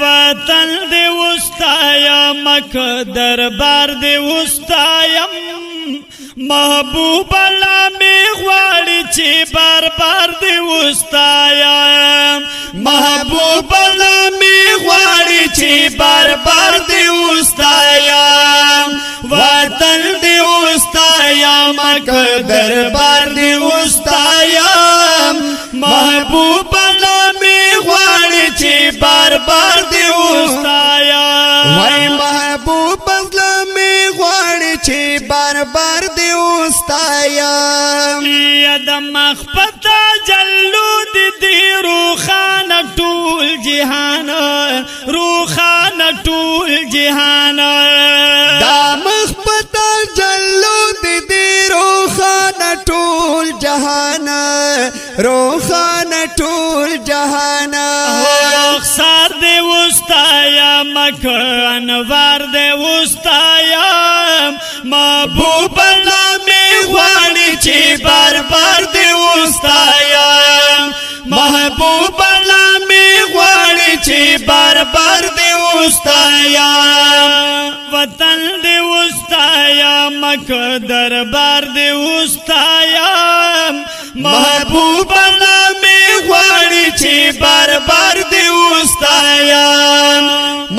وطن دے وستایم دربار دے وستایم محبوب اللہ میں غواړي چې بار بار دے وستایم محبوب اللہ میں غواړي چې بار بار دے وستایم وطن دے وستایم دربار دے وستایم محبوب اللہ میں غواړي چې بار بار دے وستایم وای محبوب اللہ میں غواړي چې بار بار دے وستایم یا د مخبت جلود دی روخان ټول جهان روخان ټول جهان دا مخبت جلود دی روخان ټول جهان روخان ټول جهان رخسار دے وستایم انوار دے وستایم محبوب اللہ میں غواړي چې بار بار دے وستایم محبوب اللہ میں غواړي چې بار بار دے وستایم وطن دے وستایم دربار دے وستایم محبوب اللہ میں غواړي چې بار بار دے وستایم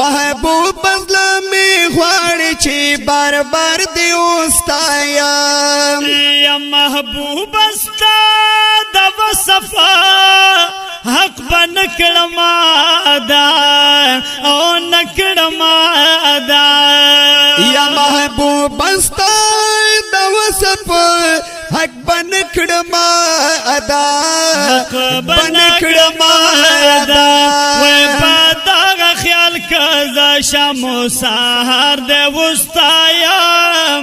محبوب اللہ میں غواړي چې بار بار دے وستایم یا محبوب استا د وصفا حق بنکړم ادا او نکړم ادا یا محبوب استا د وصف حق بنکړم ادا بنکړم ادا وای پتا خیال کزا شام سحر دے وستایم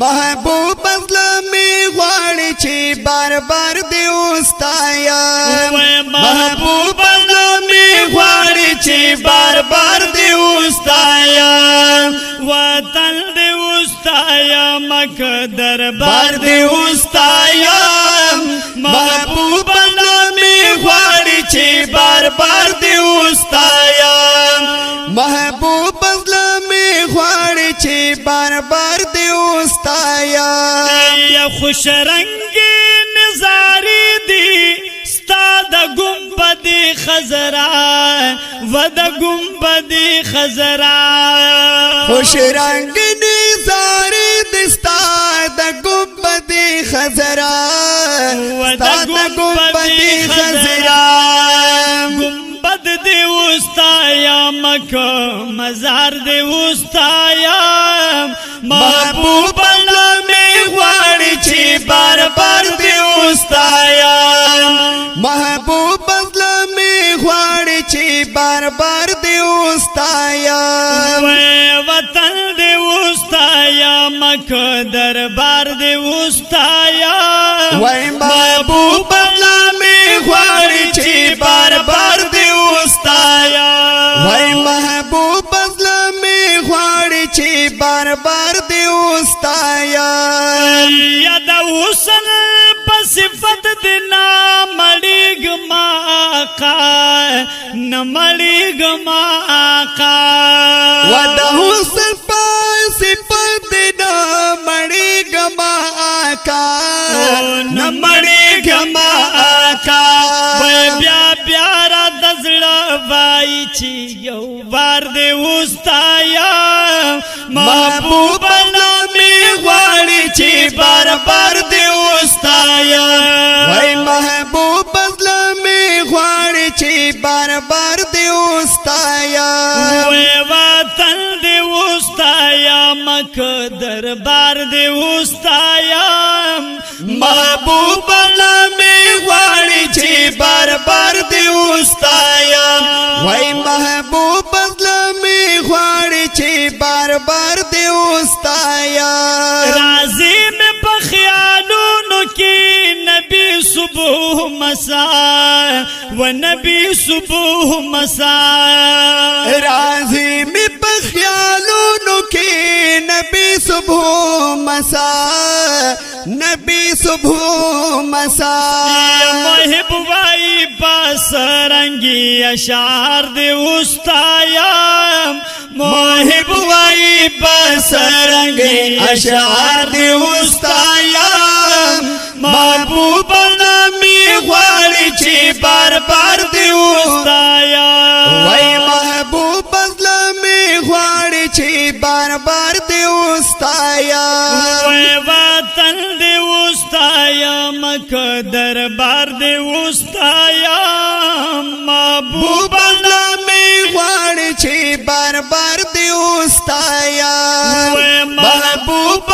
محبوب اللہ میں غواړي چې بار بار دے وستایم محبوب اللہ میں غواړي چې بار بار دے وستایم وطن دے وستایم دربار دے وستایم محبوب اللہ میں غواړي چې بار بار دے وستایم محبوب اللہ میں غواړي چې بار بار دے وستایم یا خوش رنگی نظاری دی ستا د گنبد خضرا و د گنبد خضرا خوش رنگ نظاری دستا د گنبد خضرا ستا د گنبد خضرا گنبد دے وستایم مزار دے وستایم محبوب اللہ میں غواړي چې بار بار دے وستایم محبوب اللہ میں غواړي چې بار بار دے وستایم وطن دے وستایم دربار دے وستایم وای محبوب اللہ میں غواړي چې بار بار دے وستایم وای محبوب اللہ میں غواړي چې بار بار دے وستایم یا د حسن په صفت دې نامړېږم آقا نمړېږم آقا و د حسن په صفت دې نامړېږم آقا نمړېږم آقا بیا بیا را د زړه وایي چې یو بار دې وستایم محبوب الله مې غواړي چې بار بار دې وستایم وای محبوب الله مې غواړي چې بار بار دې وستایم وای وطن دې وستایم دربار دې وستایم محبوب الله مې غواړي چې بار بار دې وستایم وای محبوب الله مې غواړي چې بار بار دې وستایم راضی مې په خیالونو کې نبی صبح مساء و نبی صبح مساء راضی مې په خیالونو کې نبی صبح مساء نبی صبح مساء محب وائی پاس سرنگی اشعار دی استایم محب وای سرنگی اشعار دی استایم محبوب نامی غواړي چې بار بار دی استایم وای محبوب اسلامي غواړي چې بار بار دی استایم وای وطن دی استایم که دربار دی استایم محبوب اسلامي غواړي چې بار بار دی استایم محبوب